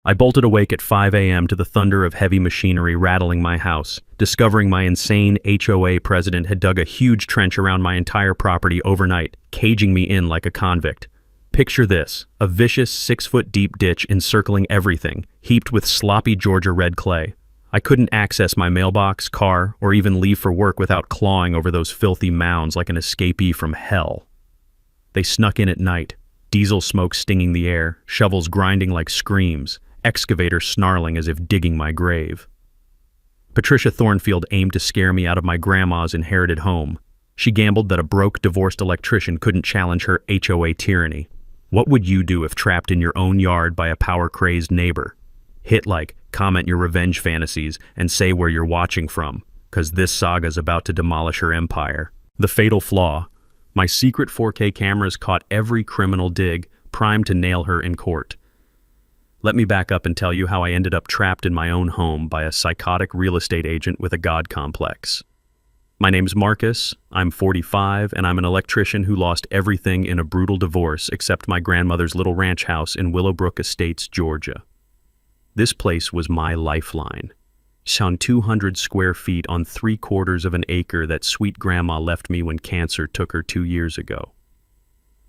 I bolted awake at 5 a.m. to the thunder of heavy machinery rattling my house, discovering my insane HOA president had dug a huge trench around my entire property overnight, caging me in like a convict. Picture this, a vicious 6-foot-deep ditch encircling everything, heaped with sloppy Georgia red clay. I couldn't access my mailbox, car, or even leave for work without clawing over those filthy mounds like an escapee from hell. They snuck in at night, diesel smoke stinging the air, shovels grinding like screams, excavator snarling as if digging my grave. Patricia Thornfield aimed to scare me out of my grandma's inherited home. She gambled that a broke, divorced electrician couldn't challenge her HOA tyranny. What would you do if trapped in your own yard by a power-crazed neighbor? Hit like, comment your revenge fantasies, and say where you're watching from, 'cause this saga's about to demolish her empire. The fatal flaw. My secret 4K cameras caught every criminal dig, primed to nail her in court. Let me back up and tell you how I ended up trapped in my own home by a psychotic real estate agent with a god complex. My name's Marcus, I'm 45, and I'm an electrician who lost everything in a brutal divorce except my grandmother's little ranch house in Willowbrook Estates, Georgia. This place was my lifeline. Sound 200 square feet on 3/4 of an acre that sweet grandma left me when cancer took her 2 years ago.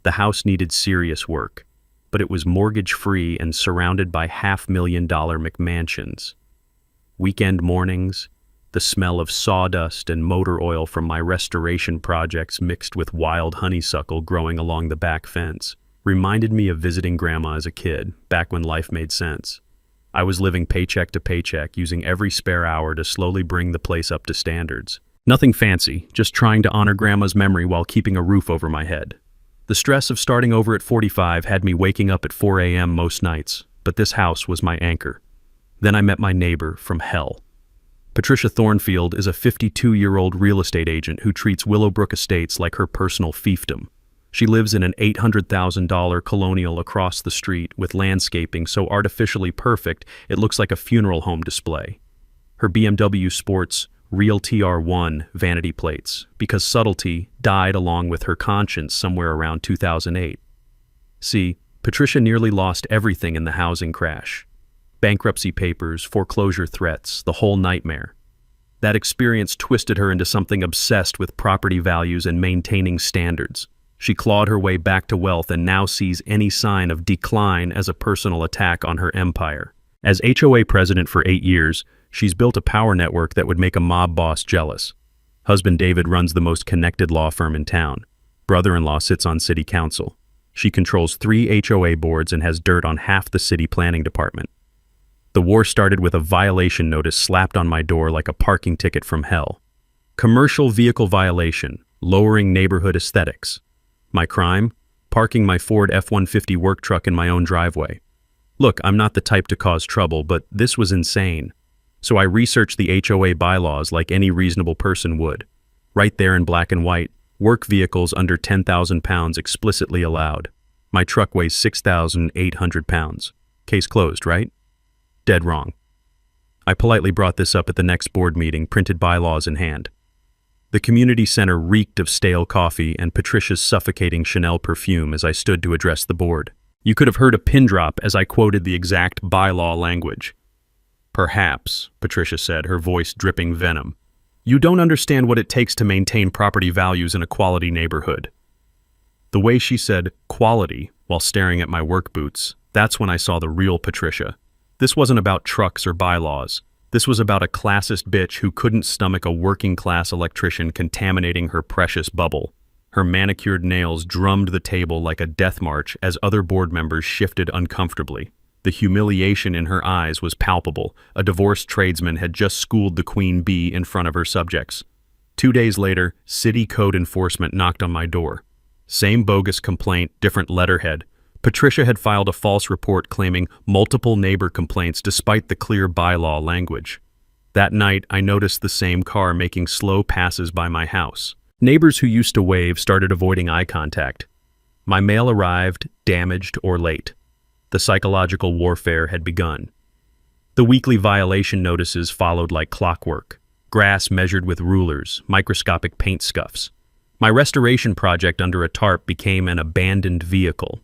The house needed serious work, but it was mortgage-free and surrounded by $500,000 McMansions. Weekend mornings, the smell of sawdust and motor oil from my restoration projects mixed with wild honeysuckle growing along the back fence reminded me of visiting grandma as a kid, back when life made sense. I was living paycheck to paycheck, using every spare hour to slowly bring the place up to standards. Nothing fancy, just trying to honor grandma's memory while keeping a roof over my head. The stress of starting over at 45 had me waking up at 4 a.m. most nights, but this house was my anchor. Then I met my neighbor from hell. Patricia Thornfield is a 52-year-old real estate agent who treats Willowbrook Estates like her personal fiefdom. She lives in an $800,000 colonial across the street with landscaping so artificially perfect it looks like a funeral home display. Her BMW sports real TR1 vanity plates because subtlety died along with her conscience somewhere around 2008. See, Patricia nearly lost everything in the housing crash. Bankruptcy papers, foreclosure threats, the whole nightmare. That experience twisted her into something obsessed with property values and maintaining standards. She clawed her way back to wealth and now sees any sign of decline as a personal attack on her empire. As HOA president for 8 years, she's built a power network that would make a mob boss jealous. Husband David runs the most connected law firm in town. Brother-in-law sits on city council. She controls 3 HOA boards and has dirt on half the city planning department. The war started with a violation notice slapped on my door like a parking ticket from hell. Commercial vehicle violation, lowering neighborhood aesthetics. My crime? Parking my Ford F-150 work truck in my own driveway. Look, I'm not the type to cause trouble, but this was insane. So I researched the HOA bylaws like any reasonable person would. Right there in black and white, work vehicles under 10,000 pounds explicitly allowed. My truck weighs 6,800 pounds. Case closed, right? Dead wrong. I politely brought this up at the next board meeting, printed bylaws in hand. The community center reeked of stale coffee and Patricia's suffocating Chanel perfume as I stood to address the board. You could have heard a pin drop as I quoted the exact bylaw language. Perhaps, Patricia said, her voice dripping venom. You don't understand what it takes to maintain property values in a quality neighborhood. The way she said quality while staring at my work boots, that's when I saw the real Patricia. This wasn't about trucks or bylaws. This was about a classist bitch who couldn't stomach a working-class electrician contaminating her precious bubble. Her manicured nails drummed the table like a death march as other board members shifted uncomfortably. The humiliation in her eyes was palpable. A divorced tradesman had just schooled the queen bee in front of her subjects. 2 days later, city code enforcement knocked on my door. Same bogus complaint, different letterhead. Patricia had filed a false report claiming multiple neighbor complaints despite the clear bylaw language. That night, I noticed the same car making slow passes by my house. Neighbors who used to wave started avoiding eye contact. My mail arrived, damaged or late. The psychological warfare had begun. The weekly violation notices followed like clockwork. Grass measured with rulers, microscopic paint scuffs. My restoration project under a tarp became an abandoned vehicle.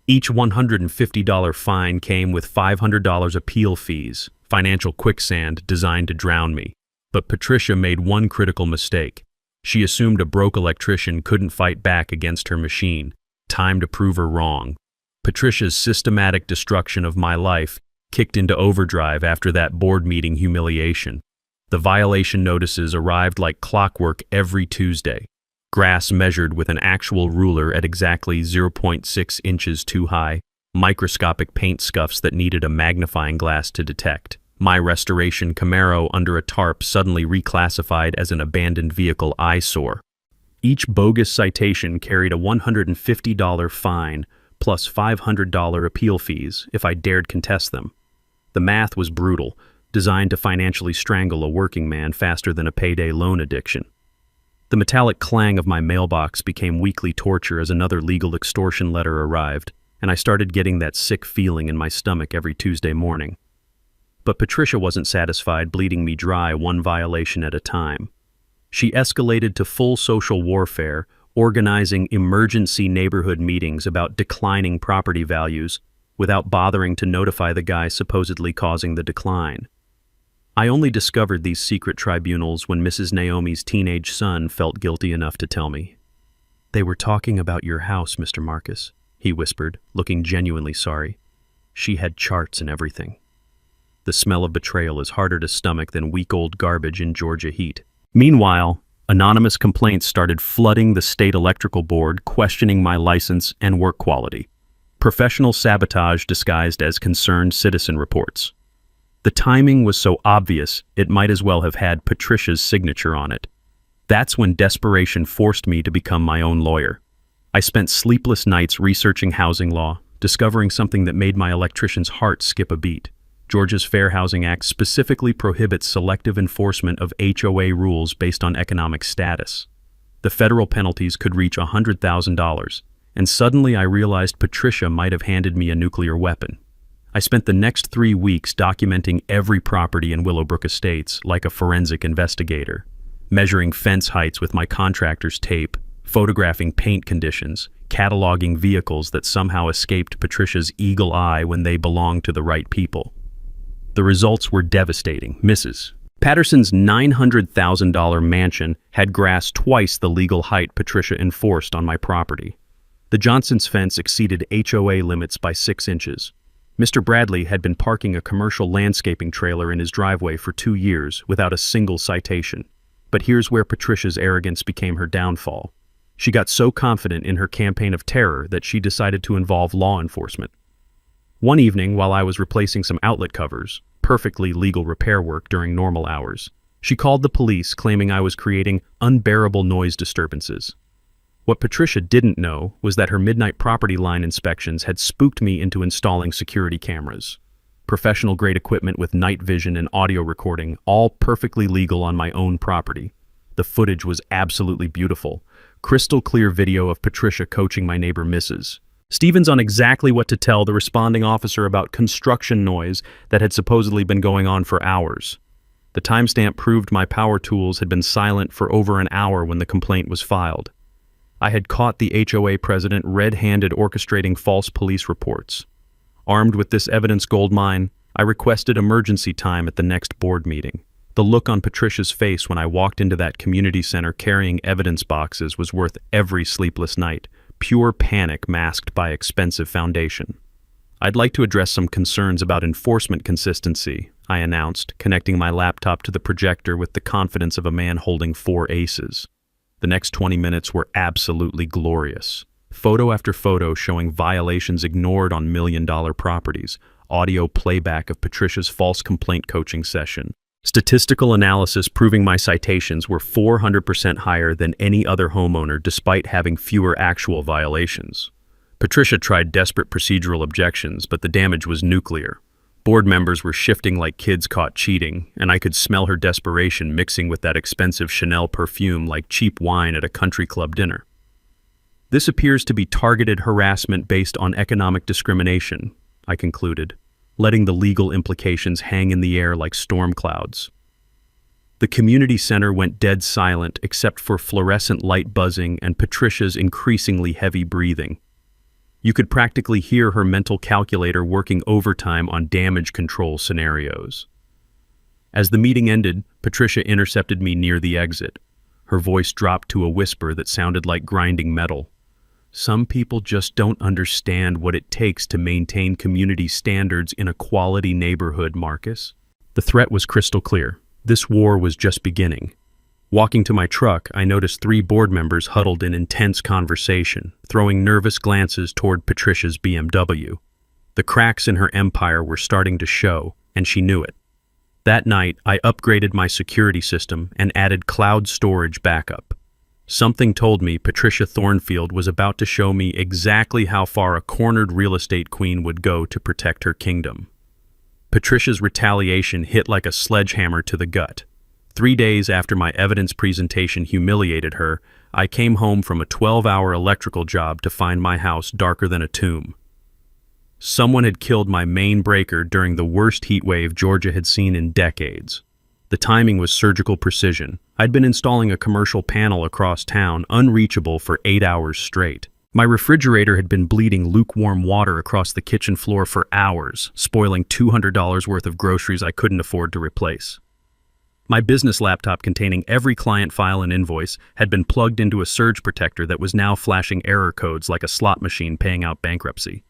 Each $150 fine came with $500 appeal fees, financial quicksand designed to drown me. But Patricia made one critical mistake. She assumed a broke electrician couldn't fight back against her machine. Time to prove her wrong. Patricia's systematic destruction of my life kicked into overdrive after that board meeting humiliation. The violation notices arrived like clockwork every Tuesday. Grass measured with an actual ruler at exactly 0.6 inches too high, microscopic paint scuffs that needed a magnifying glass to detect. My restoration Camaro under a tarp suddenly reclassified as an abandoned vehicle eyesore. Each bogus citation carried a $150 fine plus $500 appeal fees if I dared contest them. The math was brutal, designed to financially strangle a working man faster than a payday loan addiction. The metallic clang of my mailbox became weekly torture as another legal extortion letter arrived, and I started getting that sick feeling in my stomach every Tuesday morning. But Patricia wasn't satisfied bleeding me dry one violation at a time. She escalated to full social warfare, organizing emergency neighborhood meetings about declining property values without bothering to notify the guy supposedly causing the decline. I only discovered these secret tribunals when Mrs. Naomi's teenage son felt guilty enough to tell me. "They were talking about your house, Mr. Marcus," he whispered, looking genuinely sorry. "She had charts and everything." The smell of betrayal is harder to stomach than week-old garbage in Georgia heat. Meanwhile, anonymous complaints started flooding the state electrical board, questioning my license and work quality. Professional sabotage disguised as concerned citizen reports. The timing was so obvious, it might as well have had Patricia's signature on it. That's when desperation forced me to become my own lawyer. I spent sleepless nights researching housing law, discovering something that made my electrician's heart skip a beat. Georgia's Fair Housing Act specifically prohibits selective enforcement of HOA rules based on economic status. The federal penalties could reach $100,000, and suddenly I realized Patricia might have handed me a nuclear weapon. I spent the next 3 weeks documenting every property in Willowbrook Estates like a forensic investigator, measuring fence heights with my contractor's tape, photographing paint conditions, cataloging vehicles that somehow escaped Patricia's eagle eye when they belonged to the right people. The results were devastating. Mrs. Patterson's $900,000 mansion had grass twice the legal height Patricia enforced on my property. The Johnson's fence exceeded HOA limits by 6 inches. Mr. Bradley had been parking a commercial landscaping trailer in his driveway for 2 years without a single citation. But here's where Patricia's arrogance became her downfall. She got so confident in her campaign of terror that she decided to involve law enforcement. One evening, while I was replacing some outlet covers, perfectly legal repair work during normal hours, she called the police claiming I was creating unbearable noise disturbances. What Patricia didn't know was that her midnight property line inspections had spooked me into installing security cameras. Professional-grade equipment with night vision and audio recording, all perfectly legal on my own property. The footage was absolutely beautiful. Crystal clear video of Patricia coaching my neighbor Mrs. Stevens on exactly what to tell the responding officer about construction noise that had supposedly been going on for hours. The timestamp proved my power tools had been silent for over an hour when the complaint was filed. I had caught the HOA president red-handed orchestrating false police reports. Armed with this evidence goldmine, I requested emergency time at the next board meeting. The look on Patricia's face when I walked into that community center carrying evidence boxes was worth every sleepless night, pure panic masked by expensive foundation. "I'd like to address some concerns about enforcement consistency," I announced, connecting my laptop to the projector with the confidence of a man holding 4 aces. The next 20 minutes were absolutely glorious. Photo after photo showing violations ignored on million-dollar properties, audio playback of Patricia's false complaint coaching session, statistical analysis proving my citations were 400% higher than any other homeowner despite having fewer actual violations. Patricia tried desperate procedural objections, but the damage was nuclear. Board members were shifting like kids caught cheating, and I could smell her desperation mixing with that expensive Chanel perfume like cheap wine at a country club dinner. "This appears to be targeted harassment based on economic discrimination," I concluded, letting the legal implications hang in the air like storm clouds. The community center went dead silent except for fluorescent light buzzing and Patricia's increasingly heavy breathing. You could practically hear her mental calculator working overtime on damage control scenarios. As the meeting ended, Patricia intercepted me near the exit. Her voice dropped to a whisper that sounded like grinding metal. Some people just don't understand what it takes to maintain community standards in a quality neighborhood, Marcus. The threat was crystal clear. This war was just beginning. Walking to my truck, I noticed 3 board members huddled in intense conversation, throwing nervous glances toward Patricia's BMW. The cracks in her empire were starting to show, and she knew it. That night, I upgraded my security system and added cloud storage backup. Something told me Patricia Thornfield was about to show me exactly how far a cornered real estate queen would go to protect her kingdom. Patricia's retaliation hit like a sledgehammer to the gut. 3 days after my evidence presentation humiliated her, I came home from a 12-hour electrical job to find my house darker than a tomb. Someone had killed my main breaker during the worst heat wave Georgia had seen in decades. The timing was surgical precision. I'd been installing a commercial panel across town, unreachable for 8 hours straight. My refrigerator had been bleeding lukewarm water across the kitchen floor for hours, spoiling $200 worth of groceries I couldn't afford to replace. My business laptop containing every client file and invoice had been plugged into a surge protector that was now flashing error codes like a slot machine paying out bankruptcy.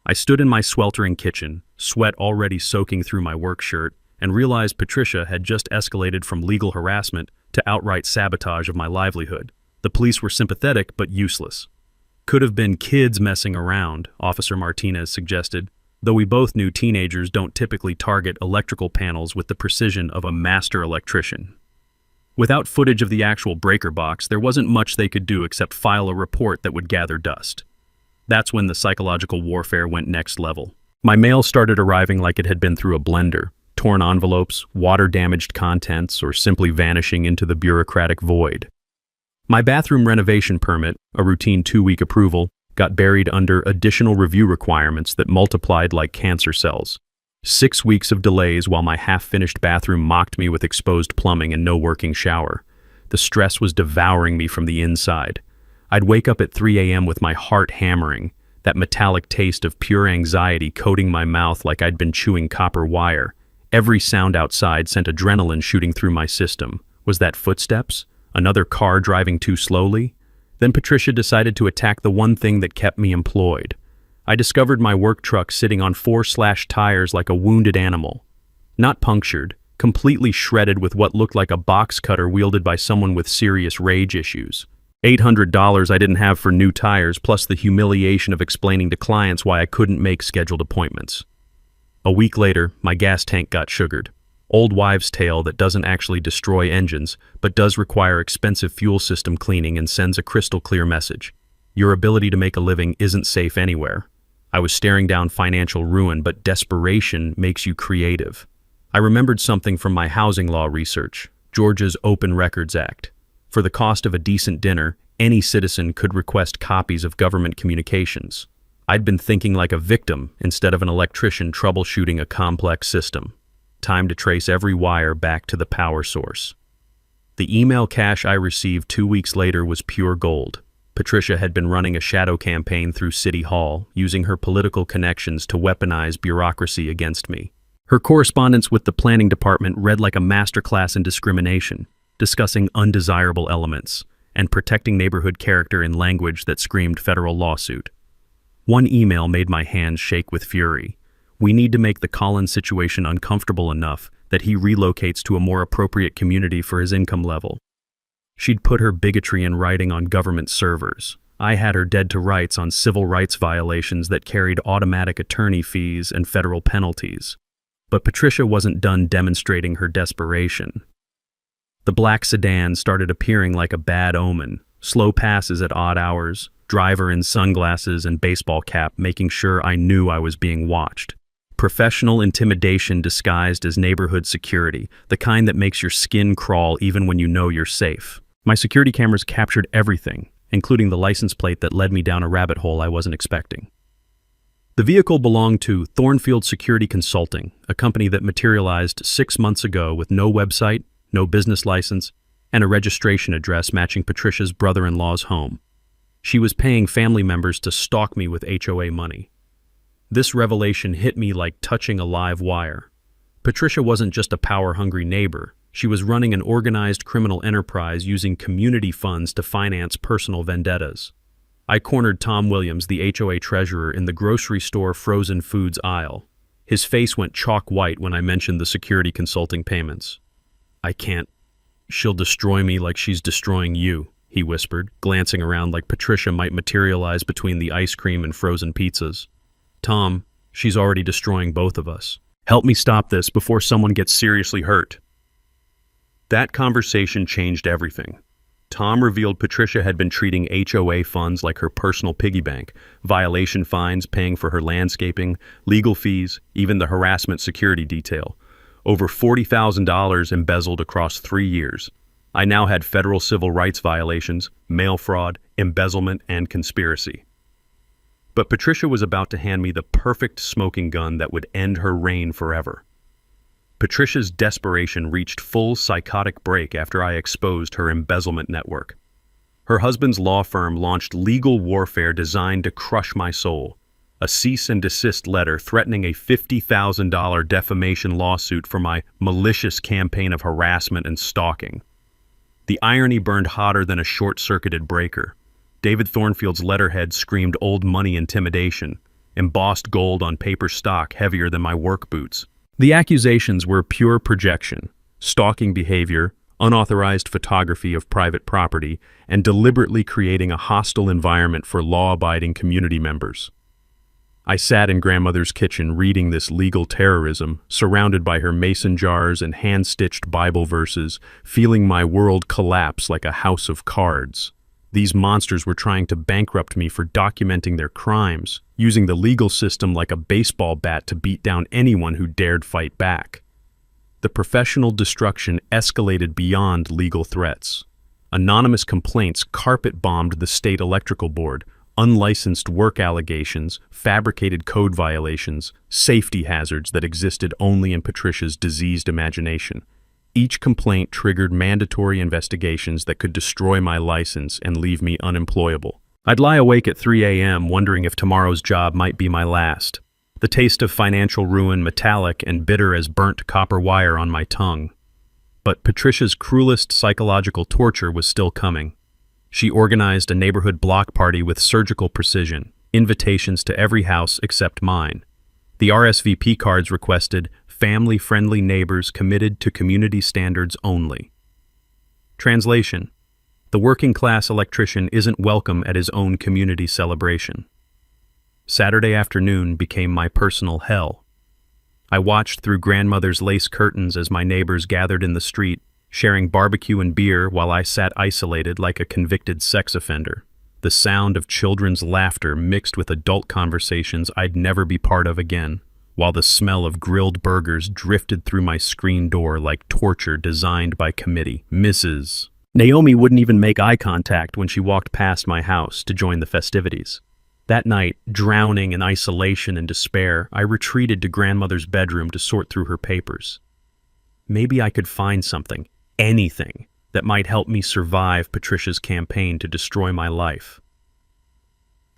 I stood in my sweltering kitchen, sweat already soaking through my work shirt, and realized Patricia had just escalated from legal harassment to outright sabotage of my livelihood. The police were sympathetic but useless. Could have been kids messing around, Officer Martinez suggested, though we both knew teenagers don't typically target electrical panels with the precision of a master electrician. Without footage of the actual breaker box, there wasn't much they could do except file a report that would gather dust. That's when the psychological warfare went next level. My mail started arriving like it had been through a blender. Torn envelopes, water-damaged contents, or simply vanishing into the bureaucratic void. My bathroom renovation permit, a routine 2-week approval, got buried under additional review requirements that multiplied like cancer cells. 6 weeks of delays while my half-finished bathroom mocked me with exposed plumbing and no working shower. The stress was devouring me from the inside. I'd wake up at 3 a.m. with my heart hammering, that metallic taste of pure anxiety coating my mouth like I'd been chewing copper wire. Every sound outside sent adrenaline shooting through my system. Was that footsteps? Another car driving too slowly? Then Patricia decided to attack the one thing that kept me employed. I discovered my work truck sitting on 4 slashed tires like a wounded animal. Not punctured, completely shredded with what looked like a box cutter wielded by someone with serious rage issues. $800 I didn't have for new tires, plus the humiliation of explaining to clients why I couldn't make scheduled appointments. A week later, my gas tank got sugared. Old wives' tale that doesn't actually destroy engines, but does require expensive fuel system cleaning and sends a crystal clear message. Your ability to make a living isn't safe anywhere. I was staring down financial ruin, but desperation makes you creative. I remembered something from my housing law research, Georgia's Open Records Act. For the cost of a decent dinner, any citizen could request copies of government communications. I'd been thinking like a victim instead of an electrician troubleshooting a complex system. Time to trace every wire back to the power source. The email cache I received 2 weeks later was pure gold. Patricia had been running a shadow campaign through City Hall, using her political connections to weaponize bureaucracy against me. Her correspondence with the planning department read like a masterclass in discrimination, discussing undesirable elements, and protecting neighborhood character in language that screamed federal lawsuit. One email made my hands shake with fury. We need to make the Collins situation uncomfortable enough that he relocates to a more appropriate community for his income level. She'd put her bigotry in writing on government servers. I had her dead to rights on civil rights violations that carried automatic attorney fees and federal penalties. But Patricia wasn't done demonstrating her desperation. The black sedan started appearing like a bad omen, slow passes at odd hours, driver in sunglasses and baseball cap making sure I knew I was being watched. Professional intimidation disguised as neighborhood security, the kind that makes your skin crawl even when you know you're safe. My security cameras captured everything, including the license plate that led me down a rabbit hole I wasn't expecting. The vehicle belonged to Thornfield Security Consulting, a company that materialized 6 months ago with no website, no business license, and a registration address matching Patricia's brother-in-law's home. She was paying family members to stalk me with HOA money. This revelation hit me like touching a live wire. Patricia wasn't just a power-hungry neighbor. She was running an organized criminal enterprise using community funds to finance personal vendettas. I cornered Tom Williams, the HOA treasurer, in the grocery store frozen foods aisle. His face went chalk white when I mentioned the security consulting payments. "I can't. She'll destroy me like she's destroying you," he whispered, glancing around like Patricia might materialize between the ice cream and frozen pizzas. "Tom, she's already destroying both of us. Help me stop this before someone gets seriously hurt." That conversation changed everything. Tom revealed Patricia had been treating HOA funds like her personal piggy bank, violation fines paying for her landscaping, legal fees, even the harassment security detail. Over $40,000 embezzled across 3 years. I now had federal civil rights violations, mail fraud, embezzlement, and conspiracy. But Patricia was about to hand me the perfect smoking gun that would end her reign forever. Patricia's desperation reached full psychotic break after I exposed her embezzlement network. Her husband's law firm launched legal warfare designed to crush my soul. A cease and desist letter threatening a $50,000 defamation lawsuit for my malicious campaign of harassment and stalking. The irony burned hotter than a short-circuited breaker. David Thornfield's letterhead screamed old money intimidation, embossed gold on paper stock heavier than my work boots. The accusations were pure projection, stalking behavior, unauthorized photography of private property, and deliberately creating a hostile environment for law-abiding community members. I sat in grandmother's kitchen reading this legal terrorism, surrounded by her mason jars and hand-stitched Bible verses, feeling my world collapse like a house of cards. These monsters were trying to bankrupt me for documenting their crimes, using the legal system like a baseball bat to beat down anyone who dared fight back. The professional destruction escalated beyond legal threats. Anonymous complaints carpet-bombed the state electrical board, unlicensed work allegations, fabricated code violations, safety hazards that existed only in Patricia's diseased imagination. Each complaint triggered mandatory investigations that could destroy my license and leave me unemployable. I'd lie awake at 3 a.m. wondering if tomorrow's job might be my last. The taste of financial ruin metallic and bitter as burnt copper wire on my tongue. But Patricia's cruelest psychological torture was still coming. She organized a neighborhood block party with surgical precision, invitations to every house except mine. The RSVP cards requested family-friendly neighbors committed to community standards only. Translation: the working-class electrician isn't welcome at his own community celebration. Saturday afternoon became my personal hell. I watched through grandmother's lace curtains as my neighbors gathered in the street, sharing barbecue and beer while I sat isolated like a convicted sex offender. The sound of children's laughter mixed with adult conversations I'd never be part of again, while the smell of grilled burgers drifted through my screen door like torture designed by committee. Mrs. Naomi wouldn't even make eye contact when she walked past my house to join the festivities. That night, drowning in isolation and despair, I retreated to grandmother's bedroom to sort through her papers. Maybe I could find something, anything, that might help me survive Patricia's campaign to destroy my life.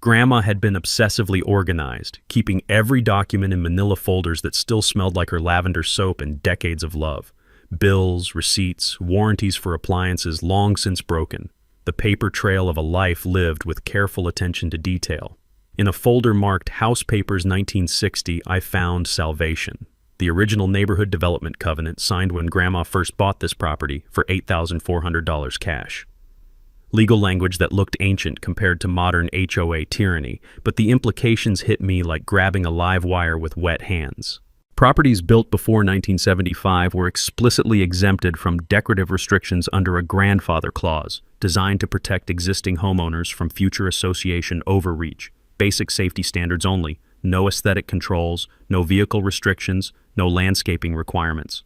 Grandma had been obsessively organized, keeping every document in manila folders that still smelled like her lavender soap and decades of love. Bills, receipts, warranties for appliances long since broken. The paper trail of a life lived with careful attention to detail. In a folder marked House Papers 1960, I found salvation. The original neighborhood development covenant signed when Grandma first bought this property for $8,400 cash. Legal language that looked ancient compared to modern HOA tyranny, but the implications hit me like grabbing a live wire with wet hands. Properties built before 1975 were explicitly exempted from decorative restrictions under a grandfather clause, designed to protect existing homeowners from future association overreach. Basic safety standards only, no aesthetic controls, no vehicle restrictions, no landscaping requirements.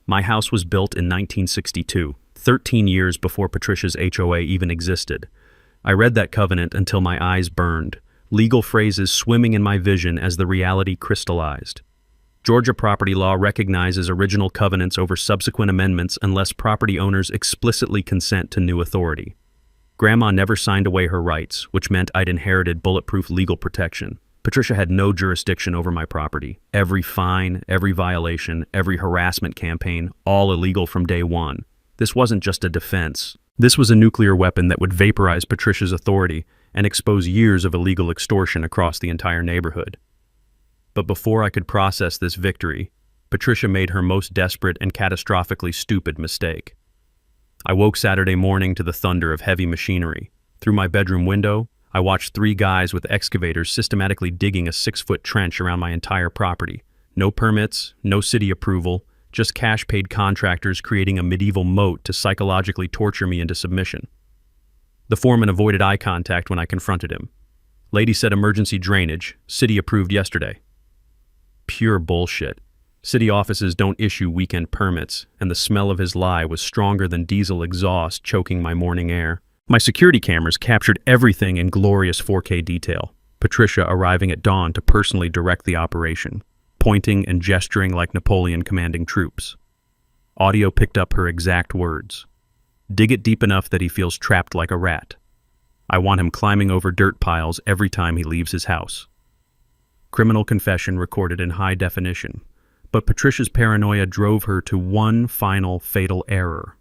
My house was built in 1962, 13 years before Patricia's HOA even existed. I read that covenant until my eyes burned, legal phrases swimming in my vision as the reality crystallized. Georgia property law recognizes original covenants over subsequent amendments unless property owners explicitly consent to new authority. Grandma never signed away her rights, which meant I'd inherited bulletproof legal protection. Patricia had no jurisdiction over my property. Every fine, every violation, every harassment campaign, all illegal from day one. This wasn't just a defense. This was a nuclear weapon that would vaporize Patricia's authority and expose years of illegal extortion across the entire neighborhood. But before I could process this victory, Patricia made her most desperate and catastrophically stupid mistake. I woke Saturday morning to the thunder of heavy machinery. Through my bedroom window, I watched 3 guys with excavators systematically digging a 6-foot trench around my entire property. No permits, no city approval, just cash-paid contractors creating a medieval moat to psychologically torture me into submission. The foreman avoided eye contact when I confronted him. Lady said emergency drainage, city approved yesterday. Pure bullshit. City offices don't issue weekend permits, and the smell of his lie was stronger than diesel exhaust choking my morning air. My security cameras captured everything in glorious 4K detail. Patricia arriving at dawn to personally direct the operation, pointing and gesturing like Napoleon commanding troops. Audio picked up her exact words. Dig it deep enough that he feels trapped like a rat. I want him climbing over dirt piles every time he leaves his house. Criminal confession recorded in high definition. But Patricia's paranoia drove her to one final fatal error.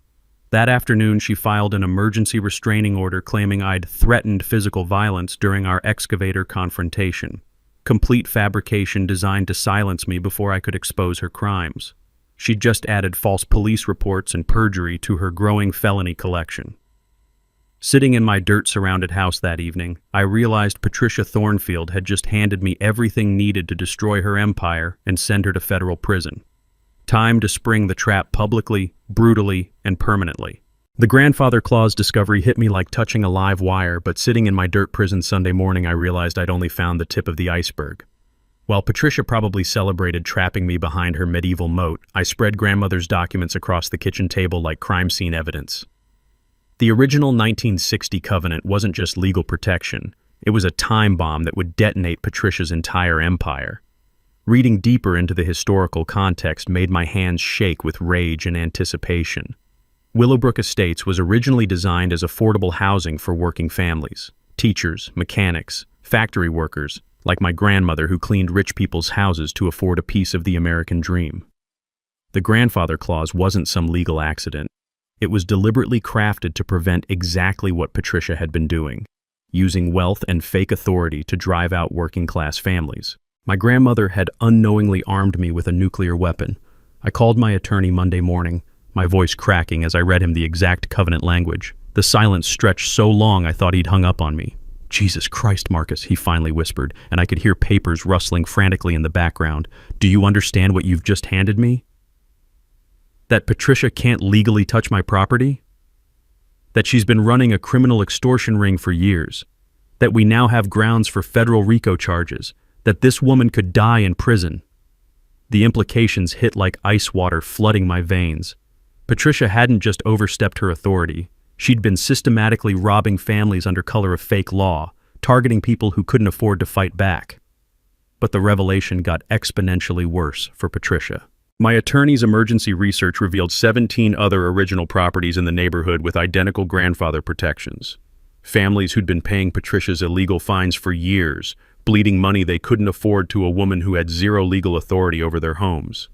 That afternoon, she filed an emergency restraining order claiming I'd threatened physical violence during our excavator confrontation. Complete fabrication designed to silence me before I could expose her crimes. She'd just added false police reports and perjury to her growing felony collection. Sitting in my dirt-surrounded house that evening, I realized Patricia Thornfield had just handed me everything needed to destroy her empire and send her to federal prison. Time to spring the trap publicly, brutally, and permanently. The grandfather clause discovery hit me like touching a live wire, but sitting in my dirt prison Sunday morning, I realized I'd only found the tip of the iceberg. While Patricia probably celebrated trapping me behind her medieval moat, I spread grandmother's documents across the kitchen table like crime scene evidence. The original 1960 covenant wasn't just legal protection, it was a time bomb that would detonate Patricia's entire empire. Reading deeper into the historical context made my hands shake with rage and anticipation. Willowbrook Estates was originally designed as affordable housing for working families, teachers, mechanics, factory workers, like my grandmother who cleaned rich people's houses to afford a piece of the American dream. The grandfather clause wasn't some legal accident. It was deliberately crafted to prevent exactly what Patricia had been doing, using wealth and fake authority to drive out working-class families. My grandmother had unknowingly armed me with a nuclear weapon. I called my attorney Monday morning, my voice cracking as I read him the exact covenant language. The silence stretched so long I thought he'd hung up on me. "Jesus Christ, Marcus," he finally whispered, and I could hear papers rustling frantically in the background. "Do you understand what you've just handed me? That Patricia can't legally touch my property? That she's been running a criminal extortion ring for years? That we now have grounds for federal RICO charges? That this woman could die in prison?" The implications hit like ice water flooding my veins. Patricia hadn't just overstepped her authority. She'd been systematically robbing families under color of fake law, targeting people who couldn't afford to fight back. But the revelation got exponentially worse for Patricia. My attorney's emergency research revealed 17 other original properties in the neighborhood with identical grandfather protections. Families who'd been paying Patricia's illegal fines for years, bleeding money they couldn't afford to a woman who had zero legal authority over their homes.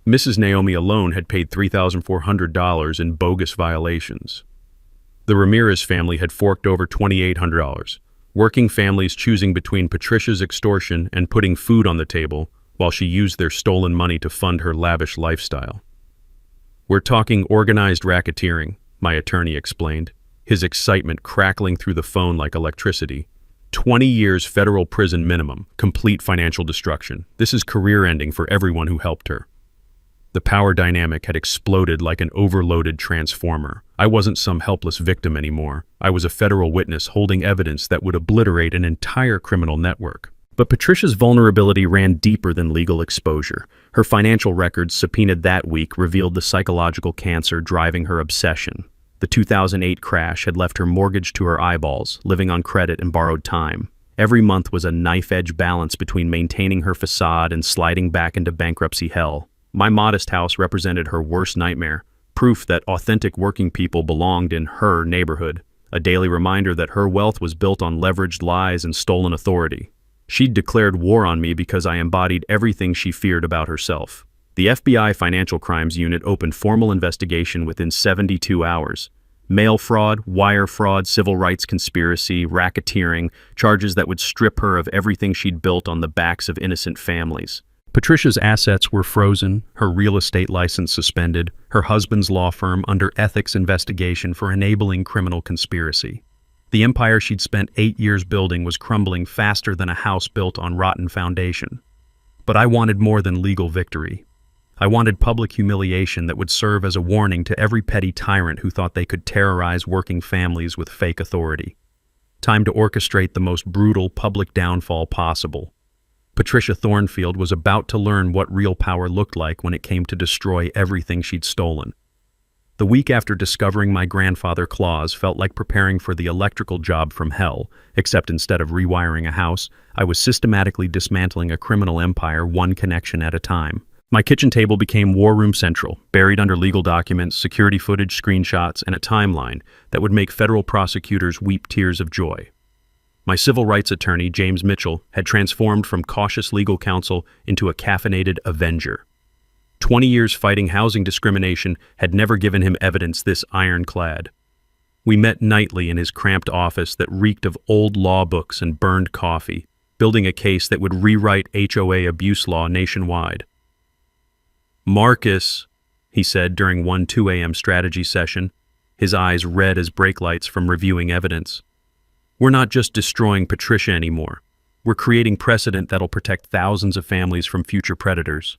Mrs. Naomi alone had paid $3,400 in bogus violations. The Ramirez family had forked over $2,800. Working families choosing between Patricia's extortion and putting food on the table, while she used their stolen money to fund her lavish lifestyle. "We're talking organized racketeering," my attorney explained, his excitement crackling through the phone like electricity. 20 years federal prison minimum, complete financial destruction. This is career-ending for everyone who helped her. The power dynamic had exploded like an overloaded transformer. I wasn't some helpless victim anymore. I was a federal witness holding evidence that would obliterate an entire criminal network. But Patricia's vulnerability ran deeper than legal exposure. Her financial records subpoenaed that week revealed the psychological cancer driving her obsession. The 2008 crash had left her mortgaged to her eyeballs, living on credit and borrowed time. Every month was a knife-edge balance between maintaining her facade and sliding back into bankruptcy hell. My modest house represented her worst nightmare, proof that authentic working people belonged in her neighborhood. a daily reminder that her wealth was built on leveraged lies and stolen authority. She'd declared war on me because I embodied everything she feared about herself. The FBI Financial Crimes Unit opened formal investigation within 72 hours. Mail fraud, wire fraud, civil rights conspiracy, racketeering, charges that would strip her of everything she'd built on the backs of innocent families. Patricia's assets were frozen, her real estate license suspended, her husband's law firm under ethics investigation for enabling criminal conspiracy. The empire she'd spent 8 years building was crumbling faster than a house built on rotten foundation. But I wanted more than legal victory. I wanted public humiliation that would serve as a warning to every petty tyrant who thought they could terrorize working families with fake authority. Time to orchestrate the most brutal public downfall possible. Patricia Thornfield was about to learn what real power looked like when it came to destroy everything she'd stolen. The week after discovering my grandfather Claus felt like preparing for the electrical job from hell, except instead of rewiring a house, I was systematically dismantling a criminal empire one connection at a time. My kitchen table became War Room Central, buried under legal documents, security footage, screenshots, and a timeline that would make federal prosecutors weep tears of joy. My civil rights attorney, James Mitchell, had transformed from cautious legal counsel into a caffeinated avenger. 20 years fighting housing discrimination had never given him evidence this ironclad. We met nightly in his cramped office that reeked of old law books and burned coffee, building a case that would rewrite HOA abuse law nationwide. "Marcus," he said during one 2 a.m. strategy session, his eyes red as brake lights from reviewing evidence. "We're not just destroying Patricia anymore. We're creating precedent that'll protect thousands of families from future predators."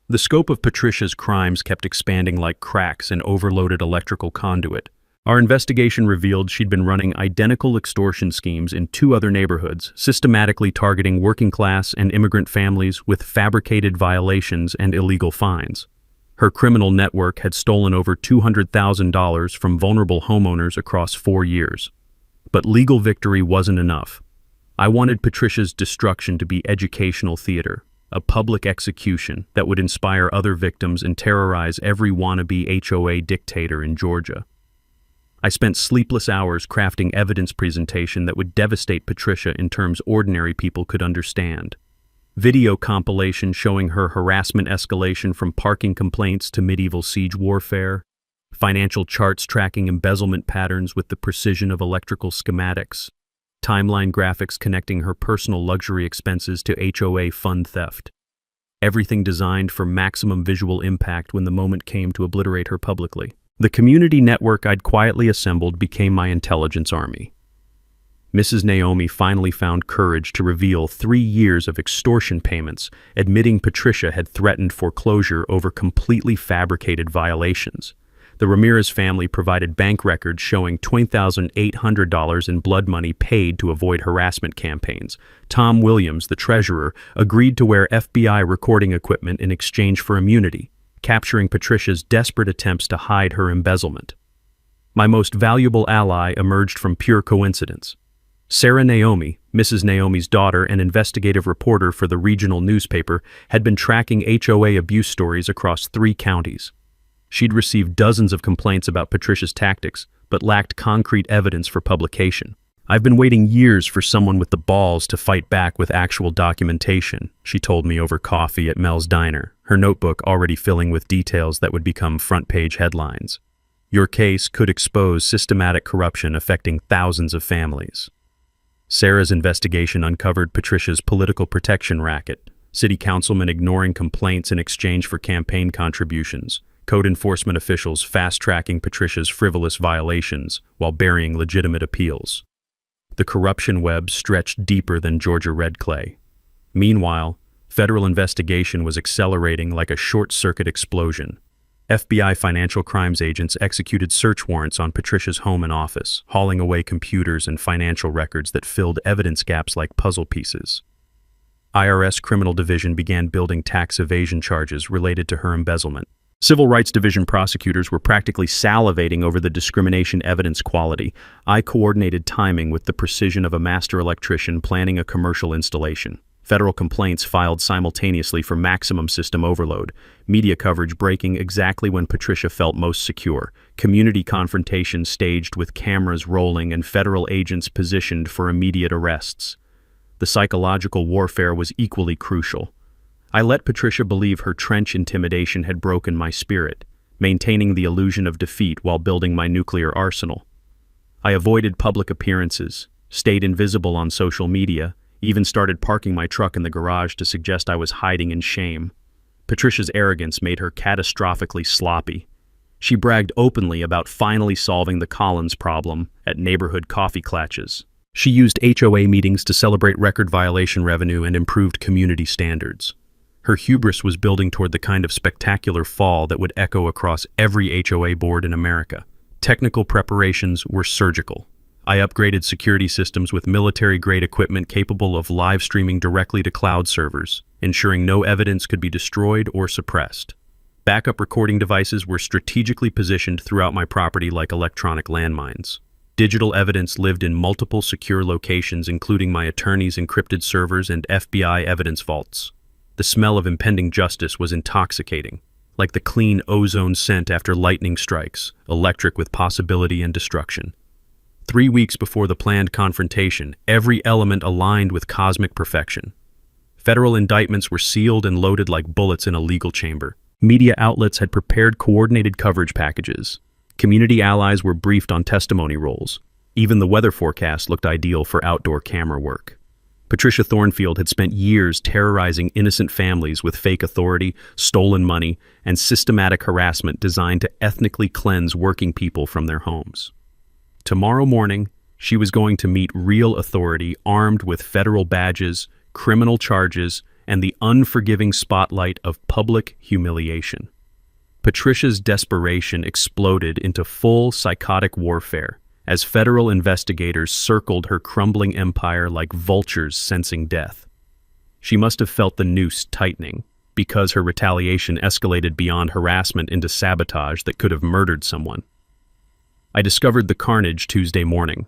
The scope of Patricia's crimes kept expanding like cracks in overloaded electrical conduit. Our investigation revealed she'd been running identical extortion schemes in 2 other neighborhoods, systematically targeting working-class and immigrant families with fabricated violations and illegal fines. Her criminal network had stolen over $200,000 from vulnerable homeowners across 4 years. But legal victory wasn't enough. I wanted Patricia's destruction to be educational theater, a public execution that would inspire other victims and terrorize every wannabe HOA dictator in Georgia. I spent sleepless hours crafting evidence presentation that would devastate Patricia in terms ordinary people could understand. Video compilation showing her harassment escalation from parking complaints to medieval siege warfare. Financial charts tracking embezzlement patterns with the precision of electrical schematics. Timeline graphics connecting her personal luxury expenses to HOA fund theft. Everything designed for maximum visual impact when the moment came to obliterate her publicly. The community network I'd quietly assembled became my intelligence army. Mrs. Naomi finally found courage to reveal 3 years of extortion payments, admitting Patricia had threatened foreclosure over completely fabricated violations. The Ramirez family provided bank records showing $20,800 in blood money paid to avoid harassment campaigns. Tom Williams, the treasurer, agreed to wear FBI recording equipment in exchange for immunity, capturing Patricia's desperate attempts to hide her embezzlement. My most valuable ally emerged from pure coincidence. Sarah Naomi, Mrs. Naomi's daughter and investigative reporter for the regional newspaper, had been tracking HOA abuse stories across 3 counties. She'd received dozens of complaints about Patricia's tactics, but lacked concrete evidence for publication. "I've been waiting years for someone with the balls to fight back with actual documentation," she told me over coffee at Mel's Diner, her notebook already filling with details that would become front-page headlines. "Your case could expose systematic corruption affecting thousands of families." Sarah's investigation uncovered Patricia's political protection racket, city councilmen ignoring complaints in exchange for campaign contributions, code enforcement officials fast-tracking Patricia's frivolous violations while burying legitimate appeals. The corruption web stretched deeper than Georgia red clay. Meanwhile, federal investigation was accelerating like a short-circuit explosion. FBI financial crimes agents executed search warrants on Patricia's home and office, hauling away computers and financial records that filled evidence gaps like puzzle pieces. IRS Criminal Division began building tax evasion charges related to her embezzlement. Civil Rights Division prosecutors were practically salivating over the discrimination evidence quality. I coordinated timing with the precision of a master electrician planning a commercial installation. Federal complaints filed simultaneously for maximum system overload, media coverage breaking exactly when Patricia felt most secure, community confrontations staged with cameras rolling and federal agents positioned for immediate arrests. The psychological warfare was equally crucial. I let Patricia believe her trench intimidation had broken my spirit, maintaining the illusion of defeat while building my nuclear arsenal. I avoided public appearances, stayed invisible on social media, even started parking my truck in the garage to suggest I was hiding in shame. Patricia's arrogance made her catastrophically sloppy. She bragged openly about finally solving the Collins problem at neighborhood coffee clatches. She used HOA meetings to celebrate record violation revenue and improved community standards. Her hubris was building toward the kind of spectacular fall that would echo across every HOA board in America. Technical preparations were surgical. I upgraded security systems with military-grade equipment capable of live streaming directly to cloud servers, ensuring no evidence could be destroyed or suppressed. Backup recording devices were strategically positioned throughout my property like electronic landmines. Digital evidence lived in multiple secure locations, including my attorney's encrypted servers and FBI evidence vaults. The smell of impending justice was intoxicating, like the clean ozone scent after lightning strikes, electric with possibility and destruction. 3 weeks before the planned confrontation, every element aligned with cosmic perfection. Federal indictments were sealed and loaded like bullets in a legal chamber. Media outlets had prepared coordinated coverage packages. Community allies were briefed on testimony roles. Even the weather forecast looked ideal for outdoor camera work. Patricia Thornfield had spent years terrorizing innocent families with fake authority, stolen money, and systematic harassment designed to ethnically cleanse working people from their homes. Tomorrow morning, she was going to meet real authority armed with federal badges, criminal charges, and the unforgiving spotlight of public humiliation. Patricia's desperation exploded into full psychotic warfare as federal investigators circled her crumbling empire like vultures sensing death. She must have felt the noose tightening, because her retaliation escalated beyond harassment into sabotage that could have murdered someone. I discovered the carnage Tuesday morning,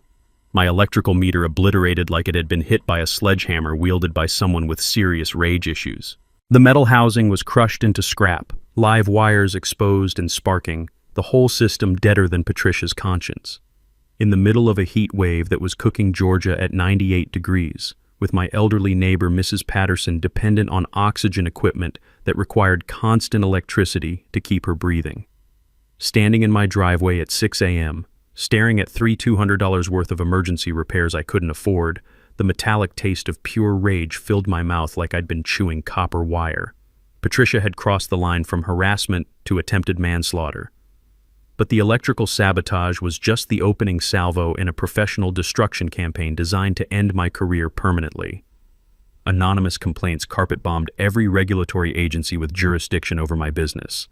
my electrical meter obliterated like it had been hit by a sledgehammer wielded by someone with serious rage issues. The metal housing was crushed into scrap, live wires exposed and sparking, the whole system deader than Patricia's conscience. In the middle of a heat wave that was cooking Georgia at 98 degrees, with my elderly neighbor Mrs. Patterson dependent on oxygen equipment that required constant electricity to keep her breathing. Standing in my driveway at 6 a.m., staring at three $200 worth of emergency repairs I couldn't afford, the metallic taste of pure rage filled my mouth like I'd been chewing copper wire. Patricia had crossed the line from harassment to attempted manslaughter. But the electrical sabotage was just the opening salvo in a professional destruction campaign designed to end my career permanently. Anonymous complaints carpet-bombed every regulatory agency with jurisdiction over my business.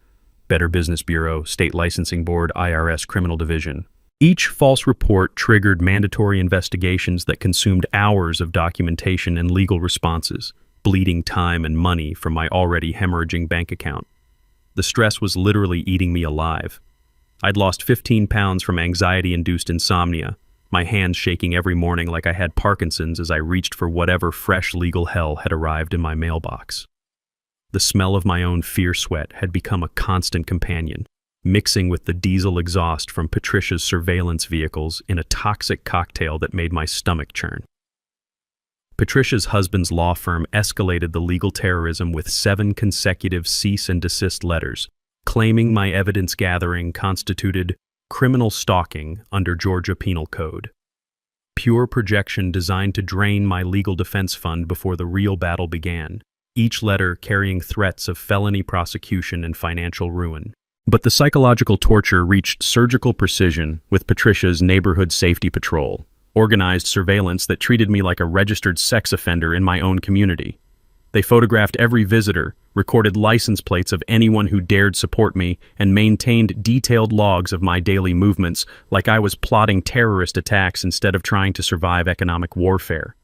Better Business Bureau, State Licensing Board, IRS Criminal Division. Each false report triggered mandatory investigations that consumed hours of documentation and legal responses, bleeding time and money from my already hemorrhaging bank account. The stress was literally eating me alive. I'd lost 15 pounds from anxiety-induced insomnia, my hands shaking every morning like I had Parkinson's as I reached for whatever fresh legal hell had arrived in my mailbox. The smell of my own fierce sweat had become a constant companion, mixing with the diesel exhaust from Patricia's surveillance vehicles in a toxic cocktail that made my stomach churn. Patricia's husband's law firm escalated the legal terrorism with 7 consecutive cease and desist letters, claiming my evidence gathering constituted criminal stalking under Georgia Penal Code. Pure projection designed to drain my legal defense fund before the real battle began, each letter carrying threats of felony prosecution and financial ruin. But the psychological torture reached surgical precision with Patricia's neighborhood safety patrol, organized surveillance that treated me like a registered sex offender in my own community. They photographed every visitor, recorded license plates of anyone who dared support me, and maintained detailed logs of my daily movements like I was plotting terrorist attacks instead of trying to survive economic warfare.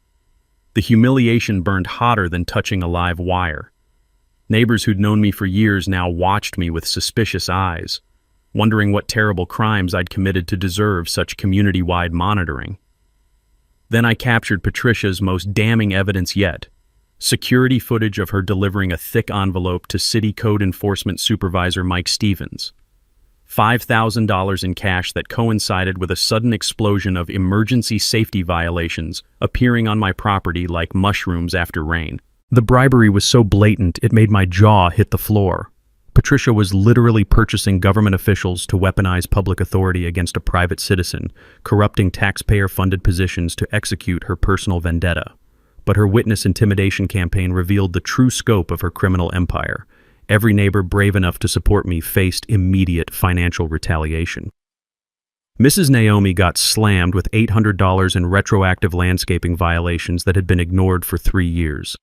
The humiliation burned hotter than touching a live wire. Neighbors who'd known me for years now watched me with suspicious eyes, wondering what terrible crimes I'd committed to deserve such community-wide monitoring. Then I captured Patricia's most damning evidence yet, security footage of her delivering a thick envelope to City Code Enforcement Supervisor Mike Stevens, $5,000 in cash that coincided with a sudden explosion of emergency safety violations appearing on my property like mushrooms after rain. The bribery was so blatant it made my jaw hit the floor. Patricia was literally purchasing government officials to weaponize public authority against a private citizen, corrupting taxpayer-funded positions to execute her personal vendetta. But her witness intimidation campaign revealed the true scope of her criminal empire. Every neighbor brave enough to support me faced immediate financial retaliation. Mrs. Naomi got slammed with $800 in retroactive landscaping violations that had been ignored for 3 years.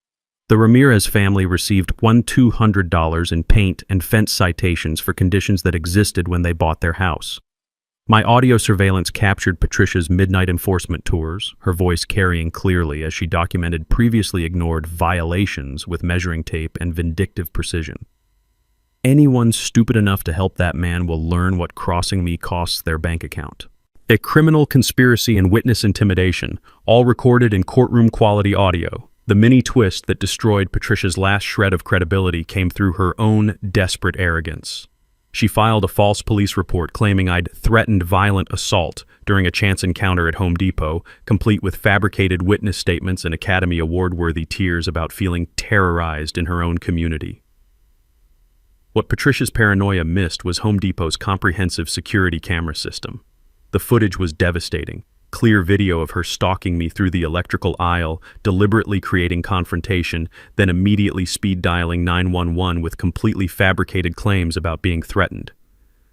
The Ramirez family received $200 in paint and fence citations for conditions that existed when they bought their house. My audio surveillance captured Patricia's midnight enforcement tours, her voice carrying clearly as she documented previously ignored violations with measuring tape and vindictive precision. Anyone stupid enough to help that man will learn what crossing me costs their bank account. A criminal conspiracy and witness intimidation, all recorded in courtroom-quality audio. The mini twist that destroyed Patricia's last shred of credibility came through her own desperate arrogance. She filed a false police report claiming I'd threatened violent assault during a chance encounter at Home Depot, complete with fabricated witness statements and Academy Award-worthy tears about feeling terrorized in her own community. What Patricia's paranoia missed was Home Depot's comprehensive security camera system. The footage was devastating. Clear video of her stalking me through the electrical aisle, deliberately creating confrontation, then immediately speed dialing 911 with completely fabricated claims about being threatened.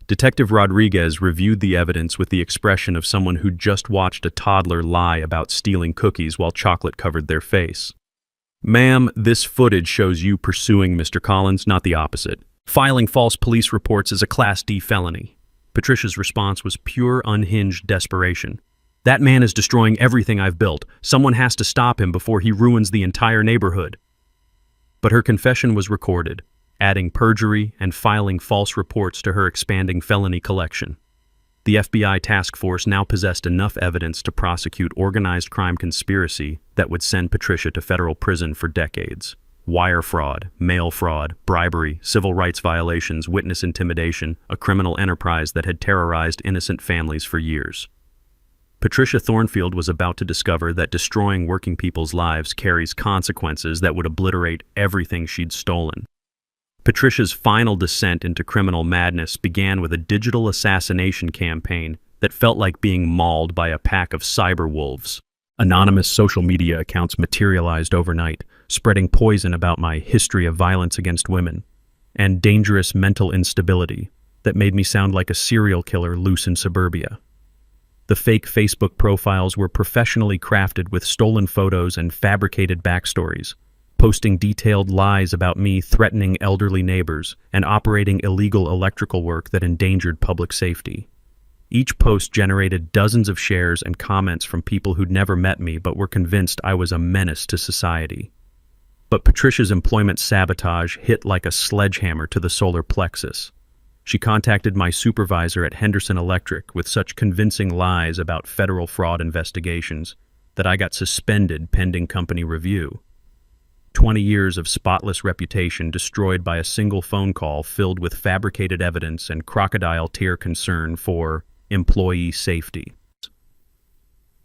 Detective Rodriguez reviewed the evidence with the expression of someone who'd just watched a toddler lie about stealing cookies while chocolate covered their face. "Ma'am, this footage shows you pursuing Mr. Collins, not the opposite. Filing false police reports is a Class D felony." Patricia's response was pure, unhinged desperation. "That man is destroying everything I've built. Someone has to stop him before he ruins the entire neighborhood." But her confession was recorded, adding perjury and filing false reports to her expanding felony collection. The FBI task force now possessed enough evidence to prosecute organized crime conspiracy that would send Patricia to federal prison for decades. Wire fraud, mail fraud, bribery, civil rights violations, witness intimidation, a criminal enterprise that had terrorized innocent families for years. Patricia Thornfield was about to discover that destroying working people's lives carries consequences that would obliterate everything she'd stolen. Patricia's final descent into criminal madness began with a digital assassination campaign that felt like being mauled by a pack of cyber wolves. Anonymous social media accounts materialized overnight, spreading poison about my history of violence against women and dangerous mental instability that made me sound like a serial killer loose in suburbia. The fake Facebook profiles were professionally crafted with stolen photos and fabricated backstories, posting detailed lies about me threatening elderly neighbors and operating illegal electrical work that endangered public safety. Each post generated dozens of shares and comments from people who'd never met me but were convinced I was a menace to society. But Patricia's employment sabotage hit like a sledgehammer to the solar plexus. She contacted my supervisor at Henderson Electric with such convincing lies about federal fraud investigations that I got suspended pending company review. 20 years of spotless reputation destroyed by a single phone call filled with fabricated evidence and crocodile tear concern for employee safety.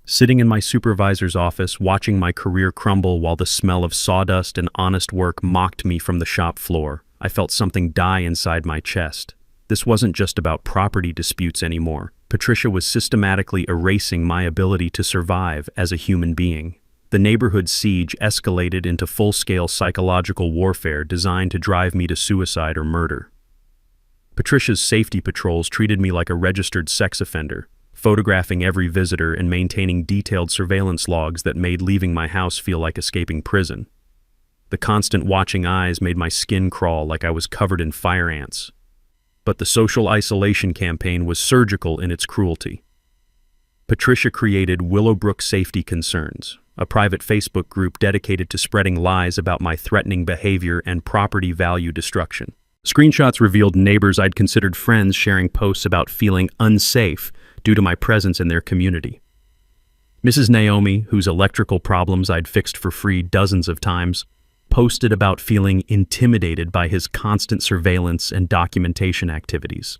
Sitting in my supervisor's office, watching my career crumble while the smell of sawdust and honest work mocked me from the shop floor, I felt something die inside my chest. This wasn't just about property disputes anymore. Patricia was systematically erasing my ability to survive as a human being. The neighborhood siege escalated into full-scale psychological warfare designed to drive me to suicide or murder. Patricia's safety patrols treated me like a registered sex offender, photographing every visitor and maintaining detailed surveillance logs that made leaving my house feel like escaping prison. The constant watching eyes made my skin crawl like I was covered in fire ants. But the social isolation campaign was surgical in its cruelty. Patricia created Willowbrook Safety Concerns, a private Facebook group dedicated to spreading lies about my threatening behavior and property value destruction. Screenshots revealed neighbors I'd considered friends sharing posts about feeling unsafe due to my presence in their community. Mrs. Naomi, whose electrical problems I'd fixed for free dozens of times, posted about feeling intimidated by his constant surveillance and documentation activities.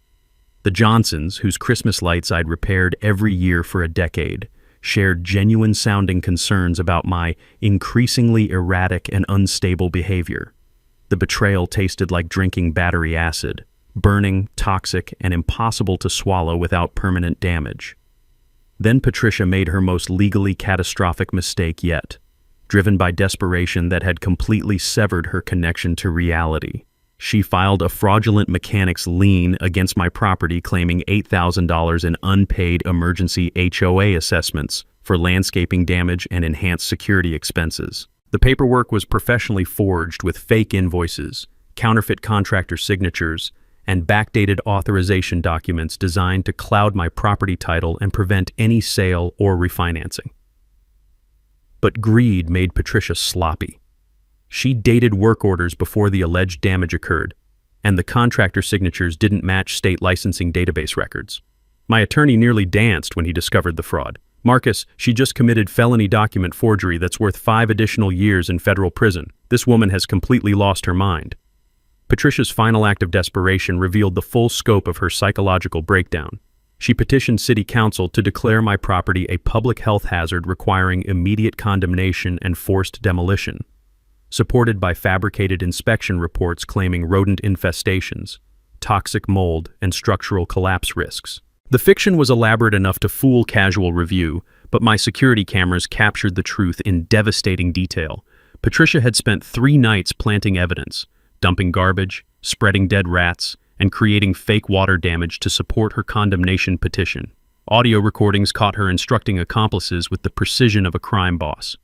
The Johnsons, whose Christmas lights I'd repaired every year for a decade, shared genuine-sounding concerns about my increasingly erratic and unstable behavior. The betrayal tasted like drinking battery acid, burning, toxic, and impossible to swallow without permanent damage. Then Patricia made her most legally catastrophic mistake yet, driven by desperation that had completely severed her connection to reality. She filed a fraudulent mechanics lien against my property, claiming $8,000 in unpaid emergency HOA assessments for landscaping damage and enhanced security expenses. The paperwork was professionally forged with fake invoices, counterfeit contractor signatures, and backdated authorization documents designed to cloud my property title and prevent any sale or refinancing. But greed made Patricia sloppy. She dated work orders before the alleged damage occurred, and the contractor signatures didn't match state licensing database records. My attorney nearly danced when he discovered the fraud. "Marcus, she just committed felony document forgery that's worth 5 additional years in federal prison. This woman has completely lost her mind." Patricia's final act of desperation revealed the full scope of her psychological breakdown. She petitioned City Council to declare my property a public health hazard requiring immediate condemnation and forced demolition, supported by fabricated inspection reports claiming rodent infestations, toxic mold, and structural collapse risks. The fiction was elaborate enough to fool casual review, but my security cameras captured the truth in devastating detail. Patricia had spent 3 nights planting evidence, dumping garbage, spreading dead rats, and creating fake water damage to support her condemnation petition. Audio recordings caught her instructing accomplices with the precision of a crime boss.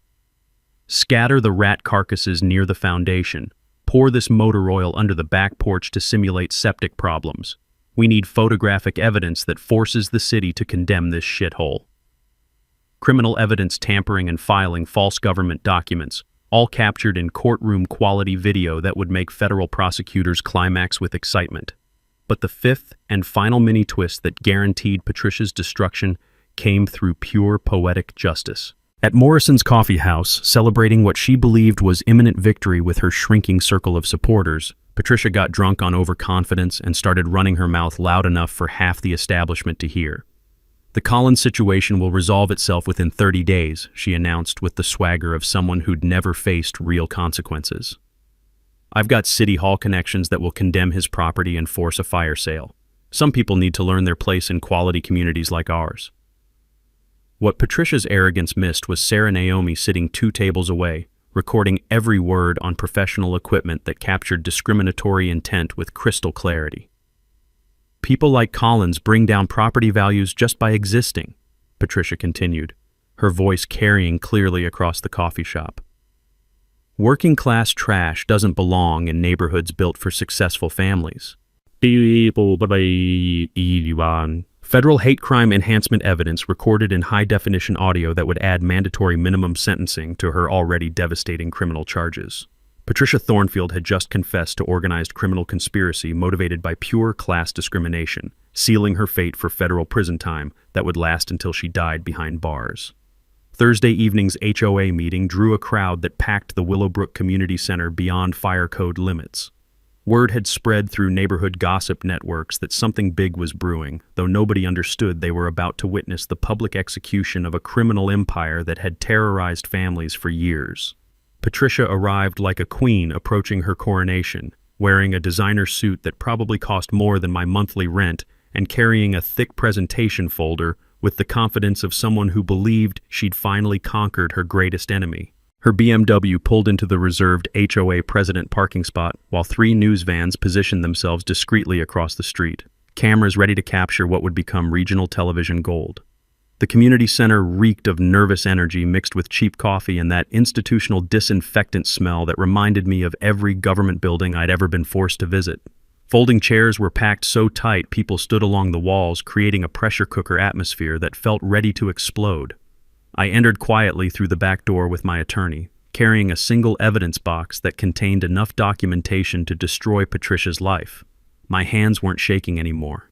"Scatter the rat carcasses near the foundation. Pour this motor oil under the back porch to simulate septic problems. We need photographic evidence that forces the city to condemn this shithole." Criminal evidence tampering and filing false government documents, all captured in courtroom-quality video that would make federal prosecutors climax with excitement. But the fifth and final mini-twist that guaranteed Patricia's destruction came through pure poetic justice. At Morrison's coffee house, celebrating what she believed was imminent victory with her shrinking circle of supporters, Patricia got drunk on overconfidence and started running her mouth loud enough for half the establishment to hear. "The Collins situation will resolve itself within 30 days, she announced with the swagger of someone who'd never faced real consequences. "I've got City Hall connections that will condemn his property and force a fire sale. Some people need to learn their place in quality communities like ours." What Patricia's arrogance missed was Sarah Naomi sitting 2 tables away, recording every word on professional equipment that captured discriminatory intent with crystal clarity. "People like Collins bring down property values just by existing," Patricia continued, her voice carrying clearly across the coffee shop. "Working-class trash doesn't belong in neighborhoods built for successful families." Federal hate crime enhancement evidence recorded in high-definition audio that would add mandatory minimum sentencing to her already devastating criminal charges. Patricia Thornfield had just confessed to organized criminal conspiracy motivated by pure class discrimination, sealing her fate for federal prison time that would last until she died behind bars. Thursday evening's HOA meeting drew a crowd that packed the Willowbrook Community Center beyond fire code limits. Word had spread through neighborhood gossip networks that something big was brewing, though nobody understood they were about to witness the public execution of a criminal empire that had terrorized families for years. Patricia arrived like a queen approaching her coronation, wearing a designer suit that probably cost more than my monthly rent and carrying a thick presentation folder with the confidence of someone who believed she'd finally conquered her greatest enemy. Her BMW pulled into the reserved HOA president parking spot while 3 news vans positioned themselves discreetly across the street, cameras ready to capture what would become regional television gold. The community center reeked of nervous energy mixed with cheap coffee and that institutional disinfectant smell that reminded me of every government building I'd ever been forced to visit. Folding chairs were packed so tight people stood along the walls, creating a pressure cooker atmosphere that felt ready to explode. I entered quietly through the back door with my attorney, carrying a single evidence box that contained enough documentation to destroy Patricia's life. My hands weren't shaking anymore.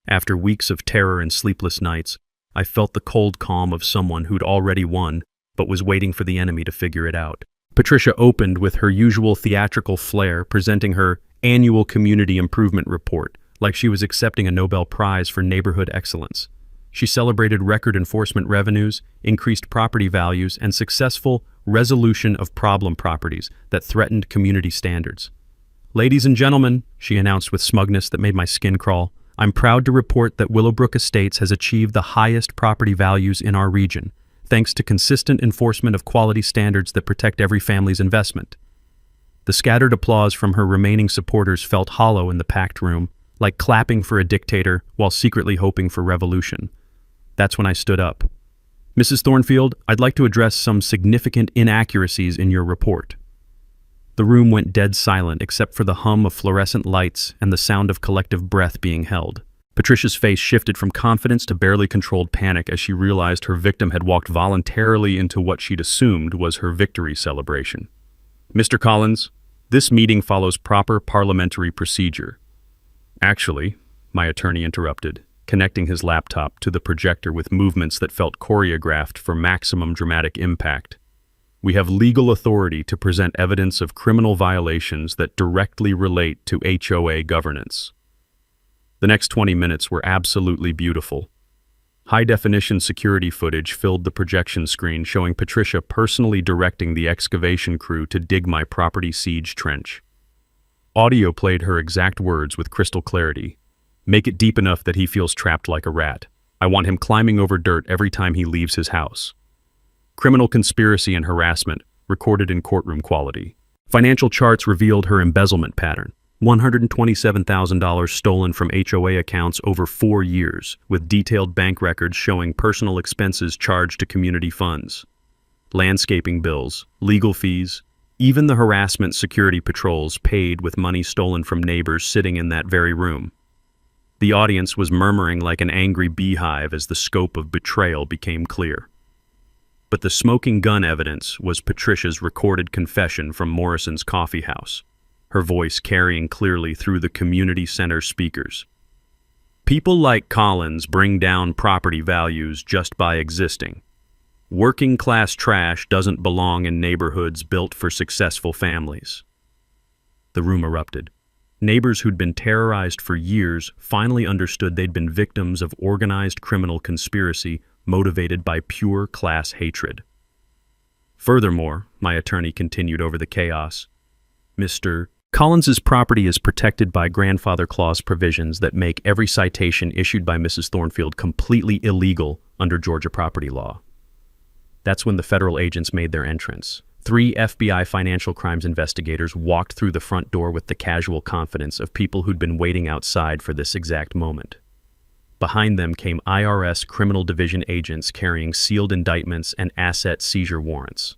After weeks of terror and sleepless nights, I felt the cold calm of someone who'd already won, but was waiting for the enemy to figure it out. Patricia opened with her usual theatrical flair, presenting her annual community improvement report like she was accepting a Nobel Prize for neighborhood excellence. She celebrated record enforcement revenues, increased property values, and successful resolution of problem properties that threatened community standards. "Ladies and gentlemen," she announced with smugness that made my skin crawl, "I'm proud to report that Willowbrook Estates has achieved the highest property values in our region, thanks to consistent enforcement of quality standards that protect every family's investment." The scattered applause from her remaining supporters felt hollow in the packed room, like clapping for a dictator while secretly hoping for revolution. That's when I stood up. "Mrs. Thornfield, I'd like to address some significant inaccuracies in your report." The room went dead silent except for the hum of fluorescent lights and the sound of collective breath being held. Patricia's face shifted from confidence to barely controlled panic as she realized her victim had walked voluntarily into what she'd assumed was her victory celebration. "Mr. Collins, this meeting follows proper parliamentary procedure." "Actually," my attorney interrupted, connecting his laptop to the projector with movements that felt choreographed for maximum dramatic impact, "we have legal authority to present evidence of criminal violations that directly relate to HOA governance." The next 20 minutes were absolutely beautiful. High-definition security footage filled the projection screen, showing Patricia personally directing the excavation crew to dig my property siege trench. Audio played her exact words with crystal clarity. "Make it deep enough that he feels trapped like a rat. I want him climbing over dirt every time he leaves his house." Criminal conspiracy and harassment, recorded in courtroom quality. Financial charts revealed her embezzlement pattern. $127,000 stolen from HOA accounts over 4 years, with detailed bank records showing personal expenses charged to community funds. Landscaping bills, legal fees, even the harassment security patrols paid with money stolen from neighbors sitting in that very room. The audience was murmuring like an angry beehive as the scope of betrayal became clear. But the smoking gun evidence was Patricia's recorded confession from Morrison's coffee house, her voice carrying clearly through the community center speakers. "People like Collins bring down property values just by existing. Working-class trash doesn't belong in neighborhoods built for successful families." The room erupted. Neighbors who'd been terrorized for years finally understood they'd been victims of organized criminal conspiracy motivated by pure class hatred. "Furthermore," my attorney continued over the chaos, "Mr. Collins's property is protected by grandfather clause provisions that make every citation issued by Mrs. Thornfield completely illegal under Georgia property law." That's when the federal agents made their entrance. 3 FBI financial crimes investigators walked through the front door with the casual confidence of people who'd been waiting outside for this exact moment. Behind them came IRS Criminal Division agents carrying sealed indictments and asset seizure warrants.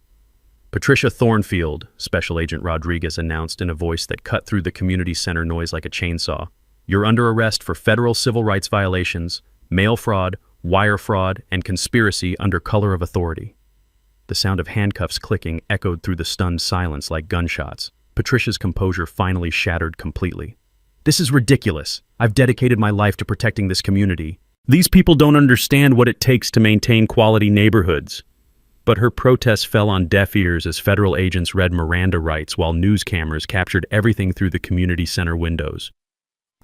"Patricia Thornfield," Special Agent Rodriguez announced in a voice that cut through the community center noise like a chainsaw, "you're under arrest for federal civil rights violations, mail fraud, wire fraud, and conspiracy under color of authority." The sound of handcuffs clicking echoed through the stunned silence like gunshots. Patricia's composure finally shattered completely. "This is ridiculous. I've dedicated my life to protecting this community. These people don't understand what it takes to maintain quality neighborhoods." But her protests fell on deaf ears as federal agents read Miranda rights while news cameras captured everything through the community center windows.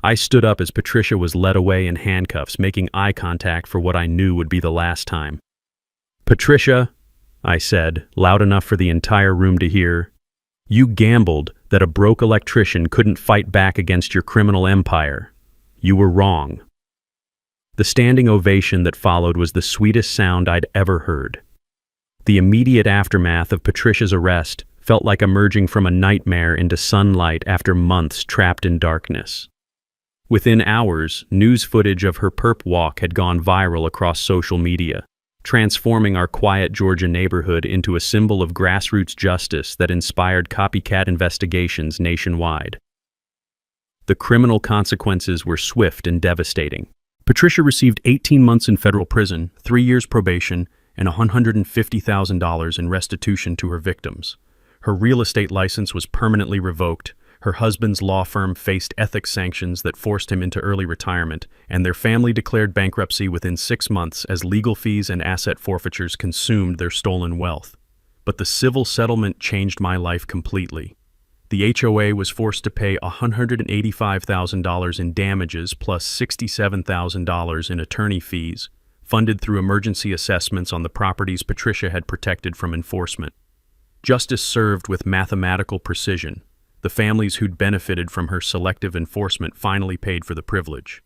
I stood up as Patricia was led away in handcuffs, making eye contact for what I knew would be the last time. "Patricia," I said, loud enough for the entire room to hear, "you gambled that a broke electrician couldn't fight back against your criminal empire. You were wrong." The standing ovation that followed was the sweetest sound I'd ever heard. The immediate aftermath of Patricia's arrest felt like emerging from a nightmare into sunlight after months trapped in darkness. Within hours, news footage of her perp walk had gone viral across social media, transforming our quiet Georgia neighborhood into a symbol of grassroots justice that inspired copycat investigations nationwide. The criminal consequences were swift and devastating. Patricia received 18 months in federal prison, 3 years probation, and $150,000 in restitution to her victims. Her real estate license was permanently revoked. Her husband's law firm faced ethics sanctions that forced him into early retirement, and their family declared bankruptcy within 6 months as legal fees and asset forfeitures consumed their stolen wealth. But the civil settlement changed my life completely. The HOA was forced to pay $185,000 in damages plus $67,000 in attorney fees, funded through emergency assessments on the properties Patricia had protected from enforcement. Justice served with mathematical precision. The families who'd benefited from her selective enforcement finally paid for the privilege.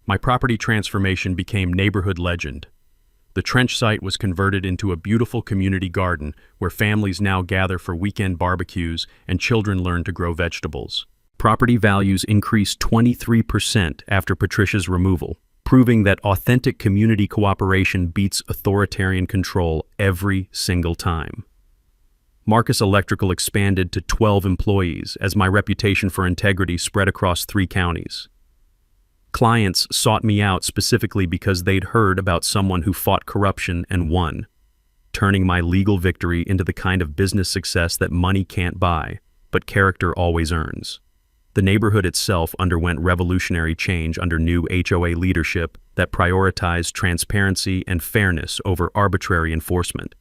My property transformation became neighborhood legend. The trench site was converted into a beautiful community garden where families now gather for weekend barbecues and children learn to grow vegetables. Property values increased 23% after Patricia's removal, proving that authentic community cooperation beats authoritarian control every single time. Marcus Electrical expanded to 12 employees as my reputation for integrity spread across 3 counties. Clients sought me out specifically because they'd heard about someone who fought corruption and won, turning my legal victory into the kind of business success that money can't buy, but character always earns. The neighborhood itself underwent revolutionary change under new HOA leadership that prioritized transparency and fairness over arbitrary enforcement.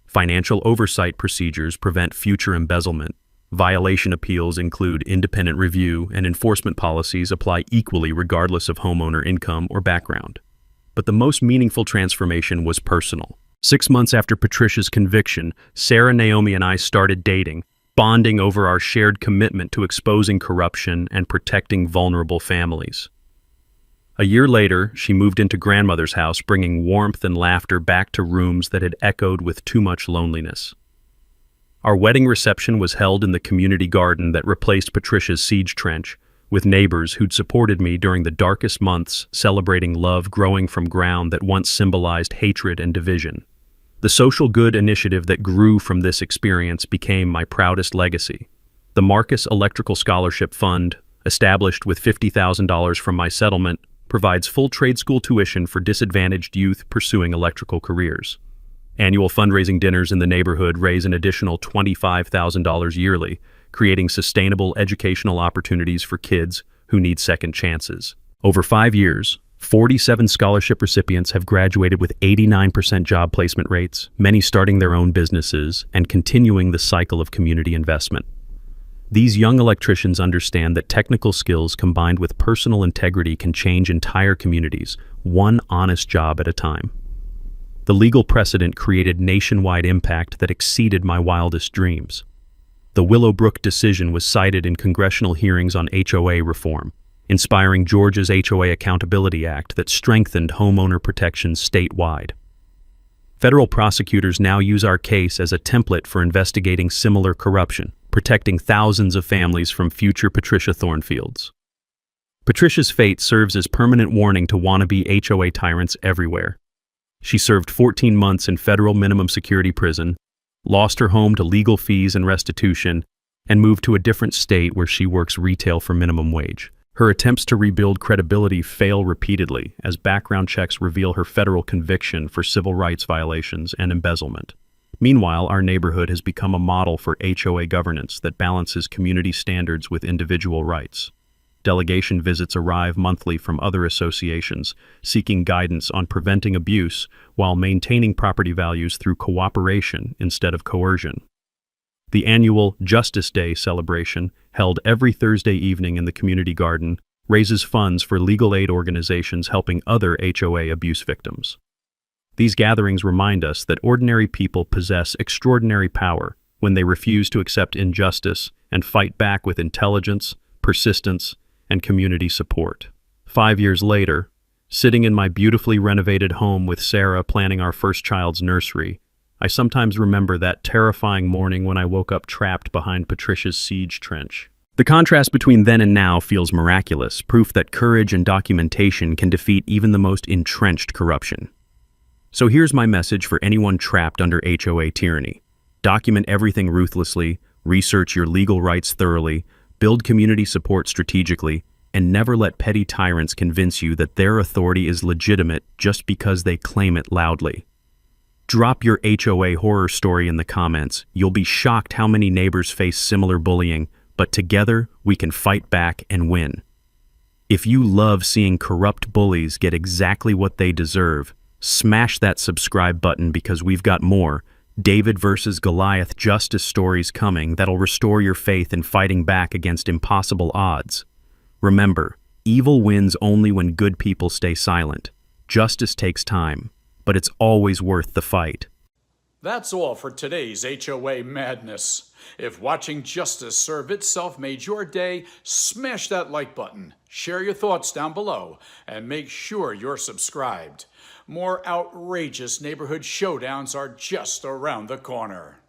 Financial oversight procedures prevent future embezzlement. Violation appeals include independent review, and enforcement policies apply equally regardless of homeowner income or background. But the most meaningful transformation was personal. 6 months after Patricia's conviction, Sarah, Naomi, and I started dating, bonding over our shared commitment to exposing corruption and protecting vulnerable families. A year later, she moved into grandmother's house, bringing warmth and laughter back to rooms that had echoed with too much loneliness. Our wedding reception was held in the community garden that replaced Patricia's siege trench, with neighbors who'd supported me during the darkest months, celebrating love growing from ground that once symbolized hatred and division. The social good initiative that grew from this experience became my proudest legacy. The Marcus Electrical Scholarship Fund, established with $50,000 from my settlement, provides full trade school tuition for disadvantaged youth pursuing electrical careers. Annual fundraising dinners in the neighborhood raise an additional $25,000 yearly, creating sustainable educational opportunities for kids who need second chances. Over 5 years, 47 scholarship recipients have graduated with 89% job placement rates, many starting their own businesses and continuing the cycle of community investment. These young electricians understand that technical skills combined with personal integrity can change entire communities, one honest job at a time. The legal precedent created nationwide impact that exceeded my wildest dreams. The Willowbrook decision was cited in congressional hearings on HOA reform, inspiring Georgia's HOA Accountability Act that strengthened homeowner protections statewide. Federal prosecutors now use our case as a template for investigating similar corruption, protecting thousands of families from future Patricia Thornfields. Patricia's fate serves as permanent warning to wannabe HOA tyrants everywhere. She served 14 months in federal minimum security prison, lost her home to legal fees and restitution, and moved to a different state where she works retail for minimum wage. Her attempts to rebuild credibility fail repeatedly as background checks reveal her federal conviction for civil rights violations and embezzlement. Meanwhile, our neighborhood has become a model for HOA governance that balances community standards with individual rights. Delegation visits arrive monthly from other associations, seeking guidance on preventing abuse while maintaining property values through cooperation instead of coercion. The annual Justice Day celebration, held every Thursday evening in the community garden, raises funds for legal aid organizations helping other HOA abuse victims. These gatherings remind us that ordinary people possess extraordinary power when they refuse to accept injustice and fight back with intelligence, persistence, and community support. 5 years later, sitting in my beautifully renovated home with Sarah planning our first child's nursery, I sometimes remember that terrifying morning when I woke up trapped behind Patricia's siege trench. The contrast between then and now feels miraculous, proof that courage and documentation can defeat even the most entrenched corruption. So here's my message for anyone trapped under HOA tyranny. Document everything ruthlessly, research your legal rights thoroughly, build community support strategically, and never let petty tyrants convince you that their authority is legitimate just because they claim it loudly. Drop your HOA horror story in the comments. You'll be shocked how many neighbors face similar bullying, but together we can fight back and win. If you love seeing corrupt bullies get exactly what they deserve, smash that subscribe button because we've got more David versus Goliath justice stories coming that'll restore your faith in fighting back against impossible odds. Remember, evil wins only when good people stay silent. Justice takes time, but it's always worth the fight. That's all for today's HOA Madness. If watching justice serve itself made your day, smash that like button, share your thoughts down below, and make sure you're subscribed. More outrageous neighborhood showdowns are just around the corner.